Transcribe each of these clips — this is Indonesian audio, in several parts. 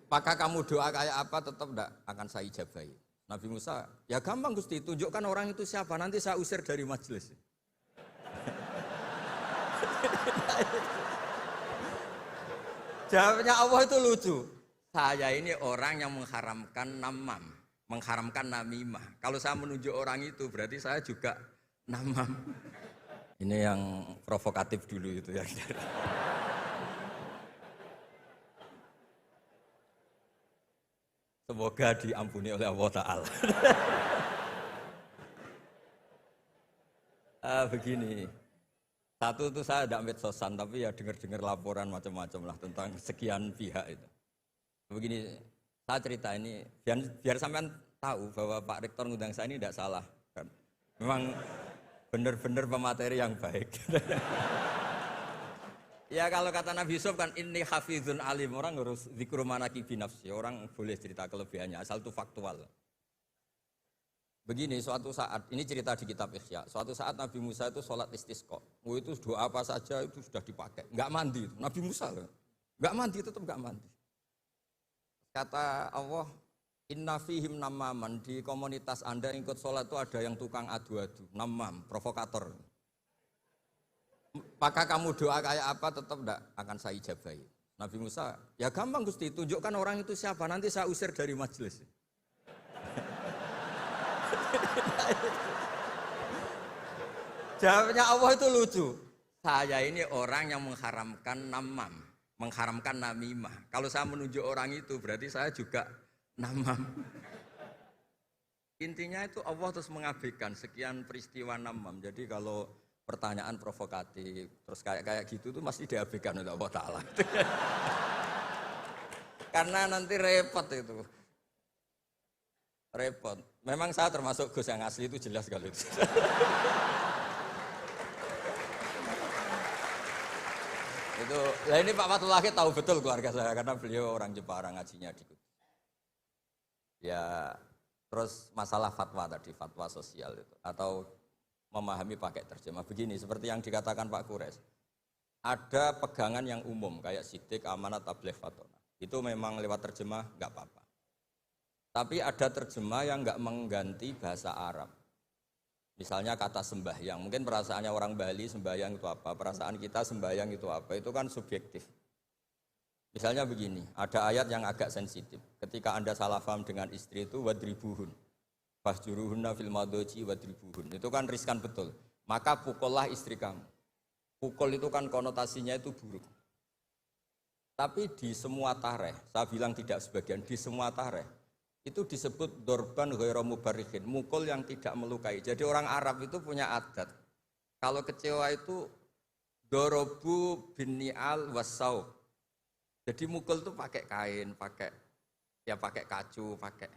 Maka kamu doa kayak apa tetap tidak akan saya ijabahi. Nabi Musa, ya gampang Gusti, tunjukkan orang itu siapa, nanti saya usir dari majelis. Jawabnya Allah itu lucu. Saya ini orang yang mengharamkan namam, mengharamkan namimah. Kalau saya menunjuk orang itu berarti saya juga namam. Ini yang provokatif dulu itu ya. Semoga diampuni oleh Allah Ta'ala. Begini, satu itu saya tidak medsosan, tapi ya dengar-dengar laporan macam-macam lah tentang sekian pihak itu. Begini, saya cerita ini biar sampean tahu bahwa Pak Rektor ngundang saya ini tidak salah. Kan? Memang benar-benar pemateri yang baik. Ya kalau kata Nabi Yusuf kan ini hafizun alim, orang harus zikru manaki binafsi, orang boleh cerita kelebihannya asal itu faktual. Begini, suatu saat, ini cerita di kitab Ihya, suatu saat Nabi Musa itu sholat istisqa, itu doa apa saja itu sudah dipakai, nggak mandi itu. Nabi Musa loh, nggak mandi, tetap nggak mandi. Kata Allah, inna fihim namaman, di komunitas Anda yang ikut sholat itu ada yang tukang adu-adu, namam, provokator. Maka kamu doa kayak apa tetap tidak akan saya ijabahi. Nabi Musa, ya gampang Gusti, tunjukkan orang itu siapa, nanti saya usir dari majelis. Jawabnya Allah itu lucu. Saya ini orang yang mengharamkan namam, mengharamkan namimah. Kalau saya menunjuk orang itu berarti saya juga namam. Intinya itu Allah terus mengabaikan sekian peristiwa namam. Jadi kalau pertanyaan provokatif terus kayak gitu tuh masih diabaikan oleh Allah Ta'ala. Karena nanti repot itu. Repot. Memang saya termasuk Gus yang asli itu jelas kalau itu. Itu, lah ini Pak Fatullah tahu betul keluarga saya karena beliau orang Jepara ngajinya di Kudus. Ya, terus masalah fatwa tadi, fatwa sosial itu atau memahami pakai terjemah begini seperti yang dikatakan Pak Kures. Ada pegangan yang umum kayak sidik, amanat, tabligh, fatona. Itu memang lewat terjemah nggak apa-apa. Tapi ada terjemah yang nggak mengganti bahasa Arab. Misalnya kata sembahyang, mungkin perasaannya orang Bali sembahyang itu apa, perasaan kita sembahyang itu apa, itu kan subjektif. Misalnya begini, ada ayat yang agak sensitif. Ketika Anda salah paham dengan istri itu wadribuhun. Fahjuruhunna fil madhaji wadribuhun. Itu kan riskan betul. Maka pukullah istri kamu. Pukul itu kan konotasinya itu buruk. Tapi di semua tareh, saya bilang tidak sebagian, di semua tareh itu disebut dorban ghairu mubarrihin, mukul yang tidak melukai. Jadi orang Arab itu punya adat. Kalau kecewa itu dorobu binni'al wasau. Jadi mukul itu pakai kain, pakai kacu, pakai.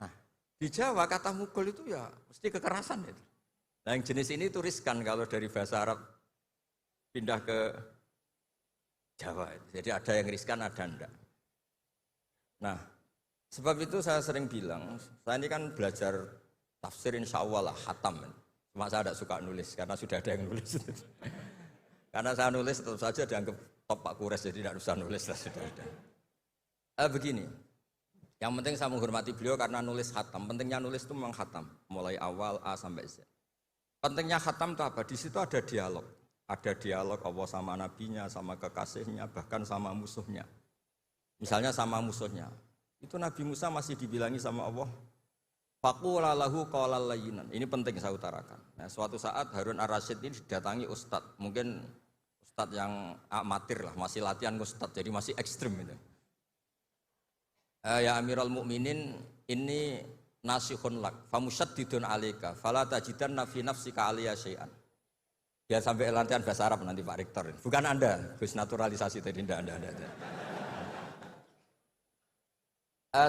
Nah, di Jawa kata mukul itu ya mesti kekerasan itu. Nah, yang jenis ini itu riskan kalau dari bahasa Arab pindah ke Jawa. Jadi ada yang riskan, ada enggak. Nah, sebab itu saya sering bilang, saya ini kan belajar tafsir insya Allah lah, khatam. Cuma saya tidak suka nulis, karena sudah ada yang nulis. Karena saya nulis tetap saja dianggap top Pak Kures, jadi tidak usah nulis lah, sudah ada. Begini, yang penting saya menghormati beliau karena nulis khatam. Pentingnya nulis itu memang khatam, mulai awal A sampai Z. Pentingnya khatam itu apa? Di situ ada dialog. Ada dialog Allah sama nabinya, sama kekasihnya, bahkan sama musuhnya. Misalnya sama musuhnya. Itu Nabi Musa masih dibilangi sama Allah, faqula lahu qawlan layyinan. Ini penting saya utarakan. Nah, suatu saat Harun Ar-Rasyid ini didatangi ustadz, mungkin ustadz yang amatir lah, masih latihan ustadz, jadi masih ekstrim itu. Ya Amirul Mukminin, ini nasihun lak, famusyaddidun alaika, fala tajidanna fi nafsika aliyya syai'an. Dia sampai latihan bahasa Arab nanti Pak Rektor. Bukan Anda, Gus naturalisasi tadi, Anda.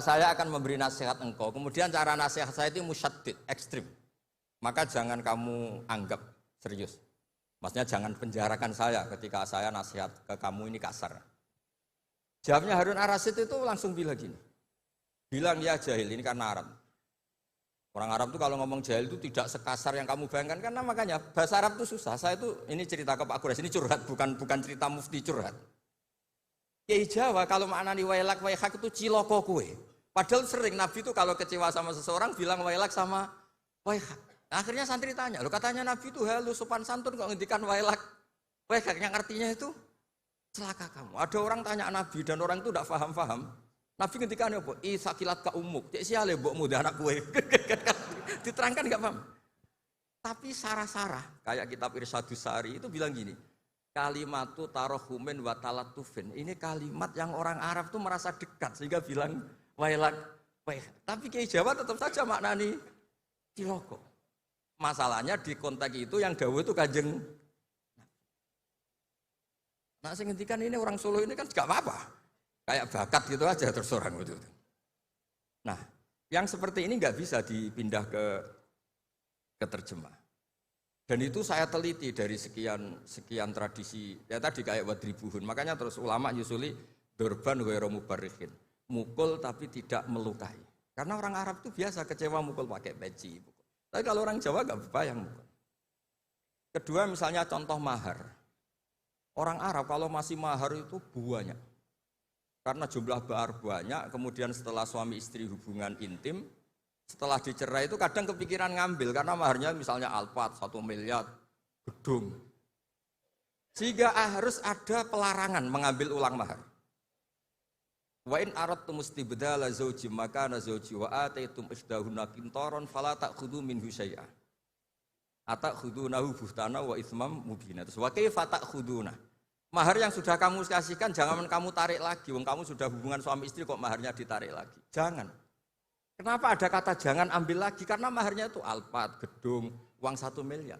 Saya akan memberi nasihat engkau, kemudian cara nasihat saya itu musyaddid, ekstrim. Maka jangan kamu anggap serius. Maksudnya jangan penjarakan saya ketika saya nasihat ke kamu ini kasar. Jawabnya Harun Ar-Rasyid itu langsung bilang gini. Bilang ya jahil, ini karena Arab. Orang Arab itu kalau ngomong jahil itu tidak sekasar yang kamu bayangkan, karena makanya bahasa Arab itu susah. Saya itu, ini cerita ke Pak Kures, ini curhat, bukan cerita mufti curhat. Kiai Jawa kalau maknani wailak waihak itu ciloko kue. Padahal sering Nabi itu kalau kecewa sama seseorang bilang wailak sama waihak. Akhirnya santri tanya, lo katanya Nabi itu halus sopan santun kok ngendikan wailak waihak yang artinya itu celaka kamu. Ada orang tanya Nabi dan orang itu tidak paham-paham. Nabi ngendikan apa? Isakilat ka umuk. Cek siale mbokmu dah anak kue. Diterangkan enggak paham. Tapi sarah-sarah kayak kitab Irsyadus Sari itu bilang gini. Kalimatu tarohumin wa talatufin. Ini kalimat yang orang Arab tuh merasa dekat sehingga bilang wailak waihak. Tapi Kiai Jawa tetap saja maknani ciloko. Masalahnya di konteks itu yang dawuh itu Kanjeng. Nah, saya ngendikan ini orang Solo ini kan gak apa-apa. Kayak bakat gitu aja terus orang itu. Nah, yang seperti ini nggak bisa dipindah ke terjemah. Dan itu saya teliti dari sekian tradisi. Ya tadi kayak wadribuhun. Makanya terus ulama nyusuli dorban ghairu mubarrihin. Mukul tapi tidak melukai. Karena orang Arab itu biasa kecewa mukul pakai peci. Tapi kalau orang Jawa nggak bayang mukul. Kedua misalnya contoh mahar. Orang Arab kalau masih mahar itu banyak. Karena jumlah mahar banyak, kemudian setelah suami istri hubungan intim, setelah dicerai itu kadang kepikiran ngambil karena maharnya misalnya Alphard 1 miliar gedung. Sehingga harus ada pelarangan mengambil ulang mahar. Wa in aradtum istibdala zawji makana zawji wa ataitum isdahunna qintaran fala ta'khudhu minhu syai'a. Atakhudunahu buhtana wa itsmam mubina. Terus wa kaifa ta'khuduna? Mahar yang sudah kamu kasihkan jangan kamu tarik lagi. Wong kamu sudah hubungan suami istri kok maharnya ditarik lagi. Jangan. Kenapa ada kata jangan ambil lagi? Karena maharnya itu Alphard, gedung, uang 1 miliar.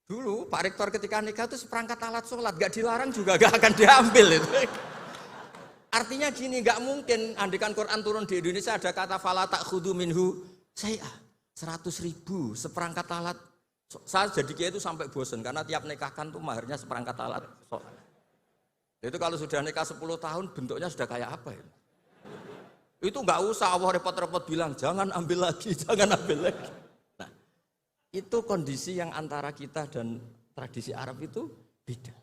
Dulu Pak Rektor ketika nikah itu seperangkat alat sholat, gak dilarang juga gak akan diambil itu. Artinya gini, gak mungkin andikan Quran turun di Indonesia ada kata fala ta'khudhu minhu syai'ah. 100.000 seperangkat alat. Saya jadi kiai itu sampai bosan karena tiap nikahkan tuh maharnya seperangkat alat sholat. Itu kalau sudah nikah 10 tahun bentuknya sudah kayak apa ya? Itu nggak usah Allah repot-repot bilang jangan ambil lagi, jangan ambil lagi. Nah, itu kondisi yang antara kita dan tradisi Arab itu beda.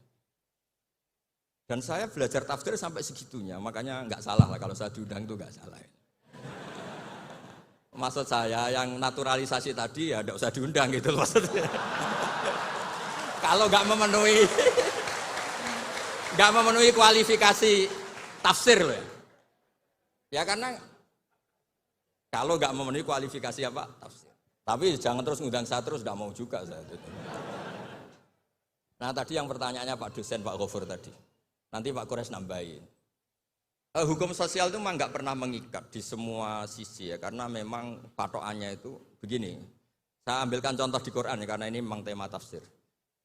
Dan saya belajar tafsir sampai segitunya, makanya nggak salah lah kalau saya diundang itu nggak salah. Maksud saya yang naturalisasi tadi ya nggak usah diundang gitu maksudnya. Kalau nggak memenuhi kualifikasi tafsir loh ya. Ya karena kalau nggak memenuhi kualifikasi apa tafsir. Tapi jangan terus ngundang saya terus, nggak mau juga saya. Nah tadi yang pertanyaannya Pak dosen Pak Ghafur tadi. Nanti Pak Kures nambahin. Hukum sosial itu memang nggak pernah mengikat di semua sisi ya, karena memang patokannya itu begini. Saya ambilkan contoh di Quran ya, karena ini memang tema tafsir.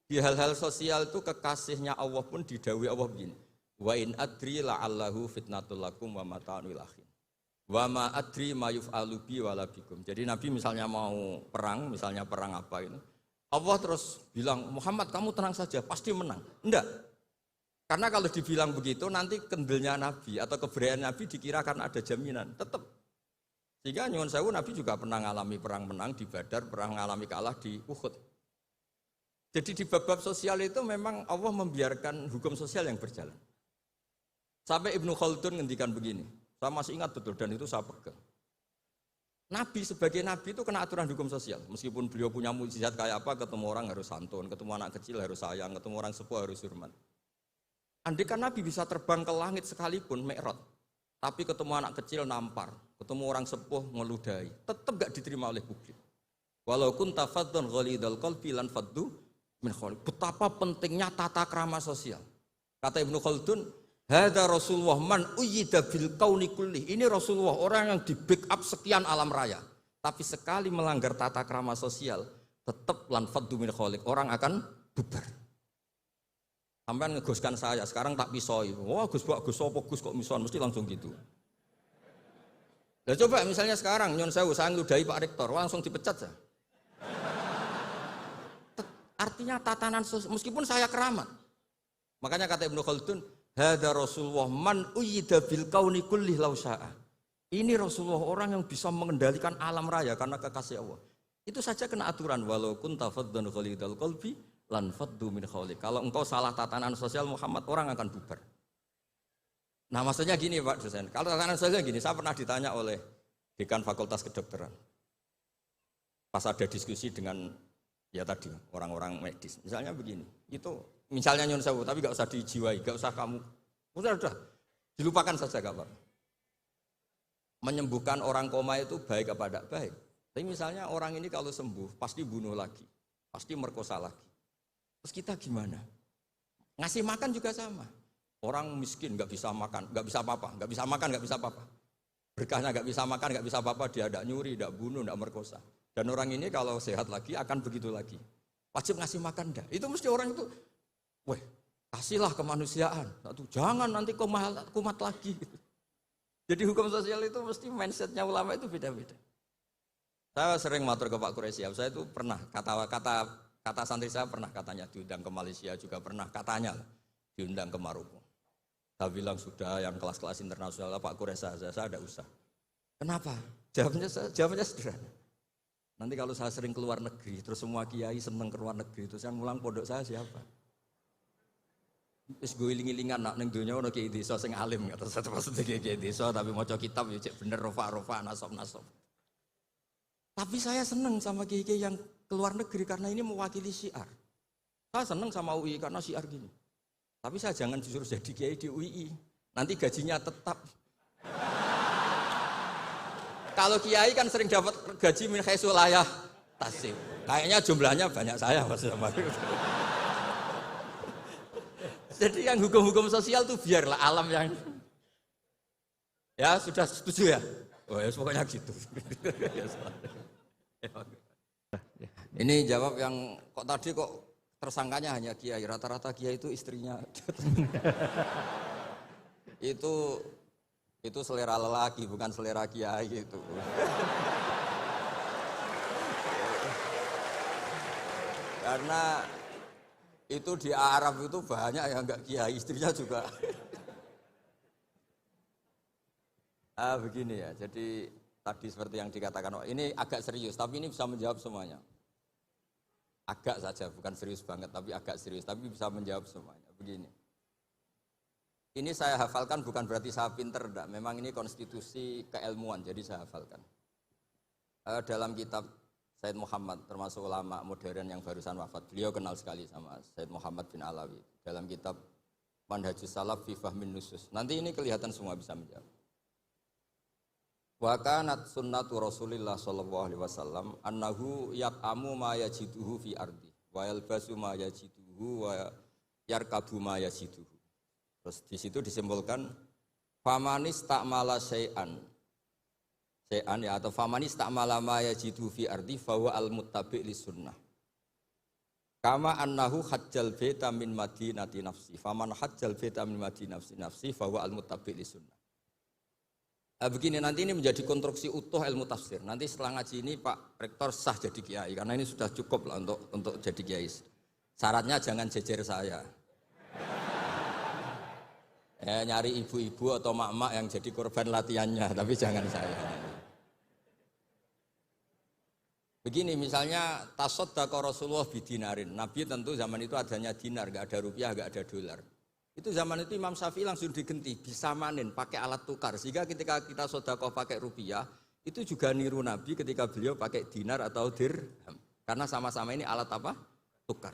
Di hal-hal sosial itu kekasihnya Allah pun didhawuhi Allah begini. Wa in adri la'allahu fitnatul lakum wa mata'un ilahim. Wa ma adri ma yuf'alu bi wala bikum. Jadi Nabi misalnya mau perang, misalnya perang apa ini. Allah terus bilang, Muhammad kamu tenang saja, pasti menang. Enggak. Karena kalau dibilang begitu nanti kendelnya Nabi atau keberanian Nabi dikira karena ada jaminan. Tetap. Sehingga nyuwun sewu Nabi juga pernah mengalami perang menang di Badar, pernah mengalami kalah di Uhud. Jadi di bab-bab sosial itu memang Allah membiarkan hukum sosial yang berjalan. Sampai Ibnu Khaldun ngendikan begini, saya masih ingat betul dan itu saya pegang. Nabi sebagai Nabi itu kena aturan hukum sosial. Meskipun beliau punya mukjizat kayak apa, ketemu orang harus santun, ketemu anak kecil harus sayang, ketemu orang sepuh harus hormat. Andai kan Nabi bisa terbang ke langit sekalipun, Mi'raj, tapi ketemu anak kecil nampar, ketemu orang sepuh ngeludahi, tetap gak diterima oleh publik. Walau kunta faddan ghalidhal qalbi lan faddu min khawlik. Betapa pentingnya tata krama sosial. Kata Ibnu Khaldun, hadza Rasulullah man uyyida bil kauni kulli. Ini Rasulullah orang yang di backup sekian alam raya. Tapi sekali melanggar tata krama sosial, tetap lan faddu min khawlik. Orang akan bubar. Sampai ngegoskan saya, sekarang tak pisoi. Wah Gus apa Gus kok mison, mesti langsung gitu. Nah coba misalnya sekarang, nyon sewu, saya ngeludahi Pak Rektor, langsung dipecat ya. Artinya tatanan sosial, meskipun saya keramat. Makanya kata Ibnu Khaldun, hadza Rasulullah man uyyida bil kauni kulli law syaa. Ini Rasulullah orang yang bisa mengendalikan alam raya karena kekasih Allah. Itu saja kena aturan walau kunta faddan ghalidhal qalbi lan faddu min khawlik. Kalau engkau salah tatanan sosial Muhammad, orang akan bubar. Nah maksudnya gini Pak dosen, kalau tatanan saya gini, saya pernah ditanya oleh dekan Fakultas Kedokteran. Pas ada diskusi dengan ya tadi orang-orang medis, misalnya begini, itu misalnya nyun sewu, tapi gak usah dijiwai, gak usah kamu, udah, dilupakan saja gak apa-apa. Menyembuhkan orang koma itu baik apa tidak baik. Tapi misalnya orang ini kalau sembuh, pasti bunuh lagi, pasti merkosa lagi. Terus kita gimana? Ngasih makan juga sama. Orang miskin nggak bisa makan, nggak bisa apa-apa, nggak bisa makan, nggak bisa apa-apa. Berkahnya nggak bisa makan, nggak bisa apa-apa, dia tidak nyuri, tidak bunuh, tidak merkosa. Dan orang ini kalau sehat lagi akan begitu lagi. Wajib ngasih makan dah. Itu mesti orang itu, weh, kasihlah kemanusiaan. Jangan nanti kumat lagi. Jadi hukum sosial itu mesti mindsetnya ulama itu beda-beda. Saya sering matur ke Pak Quraisy, saya itu pernah kata santri saya pernah katanya diundang ke Malaysia juga pernah katanya diundang ke Maroko. Saya bilang sudah yang kelas-kelas internasional Pak Quraisy saya ada usah. Kenapa? Jawabnya sederhana. Nanti kalau saya sering keluar negeri, terus semua kiai seneng keluar negeri, terus yang ngulang pondok saya siapa? Wis gue iling-ilingan nak ning donya ono kiai desa sing alim kata saya maksudnya kiai desa tapi maca kitab ya cek bener rofa nasab. Tapi saya seneng sama kiai-kiai yang keluar negeri karena ini mewakili syiar. Saya seneng sama UI karena syiar gini. Tapi saya jangan disuruh jadi kiai di UI. Nanti gajinya tetap. Kalau kiai kan sering dapat gaji min khaisul layah tasib. Kayaknya jumlahnya banyak saya Mas. Jadi yang hukum-hukum sosial tuh biarlah alam yang ya sudah setuju ya. Oh ya pokoknya gitu. Ini jawab yang kok tadi kok tersangkanya hanya kiai, rata-rata kiai itu istrinya. itu selera lelaki bukan selera kiai itu. Karena itu di Arab itu banyak yang enggak kiai, istrinya juga. Begini ya, jadi tadi seperti yang dikatakan, ini agak serius, tapi ini bisa menjawab semuanya. Agak saja, bukan serius banget, tapi agak serius, tapi bisa menjawab semuanya. Begini, ini saya hafalkan bukan berarti saya pinter, enggak. Memang ini konstitusi keilmuan, jadi saya hafalkan. Dalam kitab Said Muhammad, termasuk ulama modern yang barusan wafat, beliau kenal sekali sama Said Muhammad bin Alawi. Dalam kitab Manhajus Salaf fi Fahmin Nusus. Nanti ini kelihatan semua bisa menjawab. Wa kanat sunnatu Rasulillah sallallahu alaihi wasallam annahu yat'amu ma yajiduhu fi ardi wa yalbasu ma yajiduhu wa yarkabu ma yajiduhu. Terus di situ disimpulkan famanis ta'mala syai'an ya atau famanis ta'mala ma yajiduhu fi ardi fa huwa al-muttabi' lis sunnah. Kama annahu hajjal baita min madinati nafsi faman hajjal baita min madinati nafsi fa huwa al-muttabi' lis sunnah. Begini, nanti ini menjadi konstruksi utuh ilmu tafsir. Nanti setelah ngaji ini Pak Rektor sah jadi kiai karena ini sudah cukup lah untuk jadi kiai. Syaratnya jangan jejer saya. Nyari ibu-ibu atau mak-mak yang jadi korban latihannya, tapi jangan saya. Begini, misalnya tasaddaqa Rasulullah bidinarin. Nabi tentu zaman itu adanya dinar, enggak ada rupiah, enggak ada dolar. Itu zaman itu Imam Syafi'i langsung digenti, disamanin pakai alat tukar. Sehingga ketika kita sedekah pakai rupiah, itu juga niru Nabi ketika beliau pakai dinar atau dirham. Karena sama-sama ini alat apa? Tukar.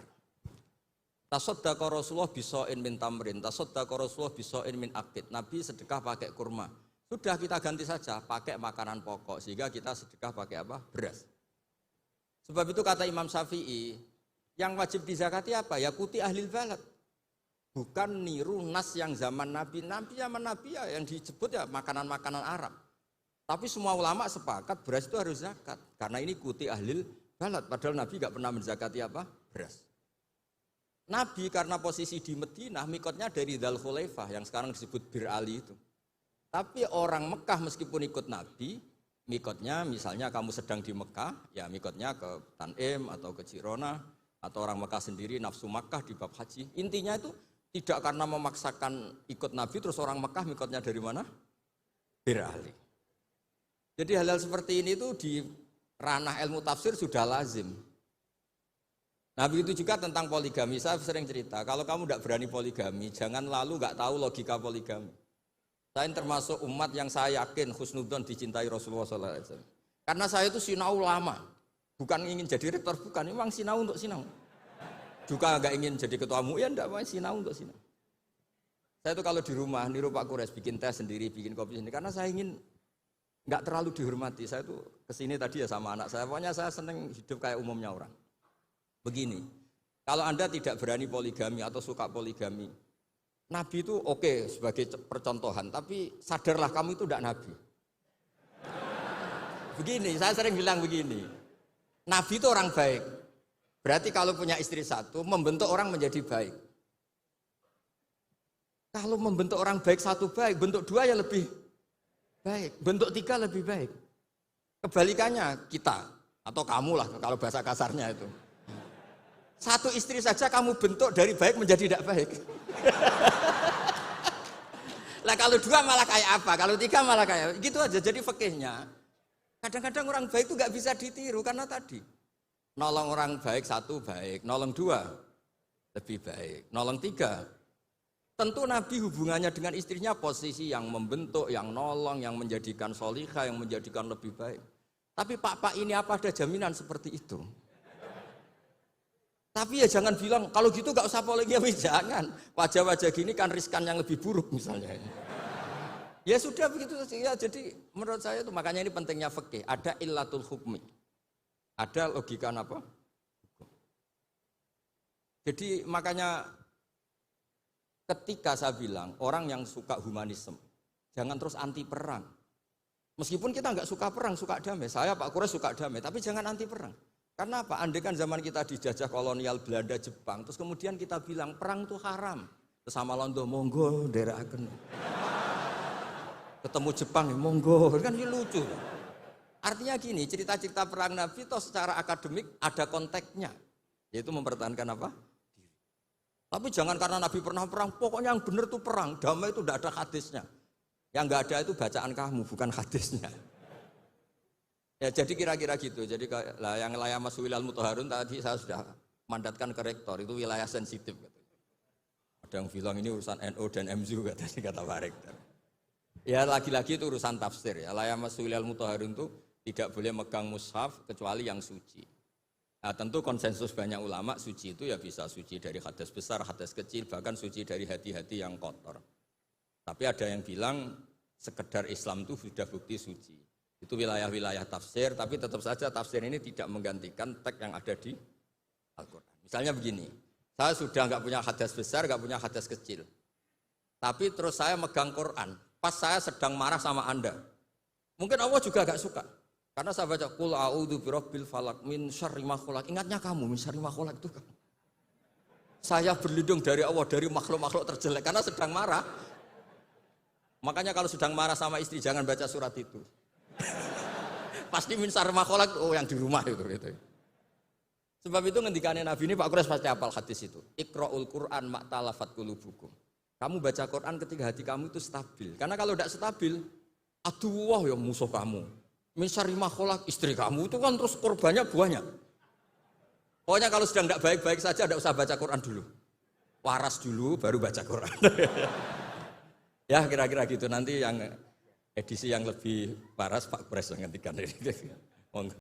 Tasaddaqa Rasulullah biso'in min tamrin, tasaddaqa Rasulullah biso'in min akid. Nabi sedekah pakai kurma. Sudah kita ganti saja, pakai makanan pokok. Sehingga kita sedekah pakai apa? Beras. Sebab itu kata Imam Syafi'i, yang wajib dizakati apa? Ya kuti ahlil balad. Bukan niru nas yang zaman Nabi. Nabi zaman Nabi ya yang disebut ya makanan-makanan Arab. Tapi semua ulama sepakat beras itu harus zakat. Karena ini kuti ahlil balad. Padahal Nabi gak pernah menzakati apa? Beras. Nabi karena posisi di Madinah, mikotnya dari Dzul Khulaifah yang sekarang disebut Bir Ali itu. Tapi orang Mekah meskipun ikut Nabi, mikotnya misalnya kamu sedang di Mekah, ya mikotnya ke Tanim atau ke Jirona. Atau orang Mekah sendiri nafsu Makkah di bab haji. Intinya itu tidak karena memaksakan ikut Nabi, terus orang Mekah mikotnya dari mana? Bir Ali. Jadi hal-hal seperti ini itu di ranah ilmu tafsir sudah lazim. Nah begitu juga tentang poligami, saya sering cerita, kalau kamu tidak berani poligami, jangan lalu nggak tahu logika poligami. Saya termasuk umat yang saya yakin husnudzon dicintai Rasulullah SAW. Karena saya itu sinau lama, bukan ingin jadi rektor, bukan, memang sinau untuk sinau. Juga nggak ingin jadi ketua MUI, enggak, sinau untuk sinau. Saya itu kalau di rumah, niru Pak Kures, bikin teh sendiri, bikin kopi sendiri, karena saya ingin nggak terlalu dihormati. Saya tuh kesini tadi ya sama anak saya, pokoknya saya seneng hidup kayak umumnya orang. Begini, kalau Anda tidak berani poligami atau suka poligami, Nabi itu oke sebagai percontohan, tapi sadarlah kamu itu tidak Nabi. Begini, saya sering bilang begini, Nabi itu orang baik, berarti kalau punya istri satu, membentuk orang menjadi baik. Kalau membentuk orang baik satu baik, bentuk dua ya lebih baik, bentuk tiga lebih baik. Kebalikannya kita, atau kamu lah kalau bahasa kasarnya itu. Satu istri saja kamu bentuk dari baik menjadi tidak baik. Lah kalau dua malah kayak apa? Kalau tiga malah kayak gitu aja. Jadi fikihnya kadang-kadang orang baik itu nggak bisa ditiru karena tadi nolong orang baik satu baik, nolong dua lebih baik, nolong tiga. Tentu Nabi hubungannya dengan istrinya posisi yang membentuk, yang nolong, yang menjadikan solihah, yang menjadikan lebih baik. Tapi Pak ini apa ada jaminan seperti itu? Tapi ya jangan bilang, kalau gitu gak usah poligami, jangan. Wajah-wajah gini kan riskan yang lebih buruk misalnya. Ya sudah begitu saja. Jadi menurut saya itu makanya ini pentingnya fikih. Ada illatul hukmi. Ada logika apa? Jadi makanya ketika saya bilang orang yang suka humanisme, jangan terus anti perang. Meskipun kita nggak suka perang, suka damai. Saya Pak Kures suka damai, tapi jangan anti perang. Karena apa? Andai kan zaman kita dijajah kolonial Belanda, Jepang, terus kemudian kita bilang perang itu haram. Terus sama Londo, monggo, daerah akan. Ketemu Jepang, monggo, kan ini lucu. Artinya gini, cerita-cerita perang Nabi itu secara akademik ada konteksnya. Yaitu mempertahankan apa? Diri. Tapi jangan karena Nabi pernah perang, pokoknya yang benar itu perang, damai itu tidak ada hadisnya. Yang nggak ada itu bacaan kamu, bukan hadisnya. Ya jadi kira-kira gitu. Jadi yang wilayah Mas Wilal Muthaharun tadi saya sudah mandatkan ke rektor, itu wilayah sensitif. Ada yang bilang ini urusan NU dan MZU kata Pak Rektor. Ya lagi-lagi itu urusan tafsir ya. Wilayah Mas Wilal Muthaharun itu tidak boleh megang mushaf kecuali yang suci. Nah, tentu konsensus banyak ulama suci itu ya bisa suci dari hadas besar, hadas kecil, bahkan suci dari hati-hati yang kotor. Tapi ada yang bilang sekedar Islam itu sudah bukti suci. Itu wilayah-wilayah tafsir, tapi tetap saja tafsir ini tidak menggantikan teks yang ada di Al-Quran. Misalnya begini, saya sudah nggak punya hadas besar, nggak punya hadas kecil. Tapi terus saya megang Quran, pas saya sedang marah sama Anda. Mungkin Allah juga nggak suka. Karena saya baca, Qul a'udzu birabbil falaq min syarri ma khalaq. Ingatnya kamu, min syarri ma khalaq itu kamu. Saya berlindung dari Allah, dari makhluk-makhluk terjelek, karena sedang marah. Makanya kalau sedang marah sama istri, jangan baca surat itu. Pasti min syarri ma khalaq, oh yang di rumah itu gitu. Sebab itu ngendikane Nabi ini Pak Kures pasti hafal hadis itu. Iqra'ul Qur'an ma'talafat qulubukum. Kamu baca Quran ketika hati kamu itu stabil. Karena kalau tidak stabil, aduh ya musuh kamu. Min syarri ma khalaq, istri kamu itu kan terus korbannya banyak. Pokoknya kalau sedang tidak baik-baik saja tidak usah baca Quran dulu. Waras dulu baru baca Quran. Ya kira-kira gitu, nanti yang edisi yang lebih waras Pak Kures yang ngendikan ini.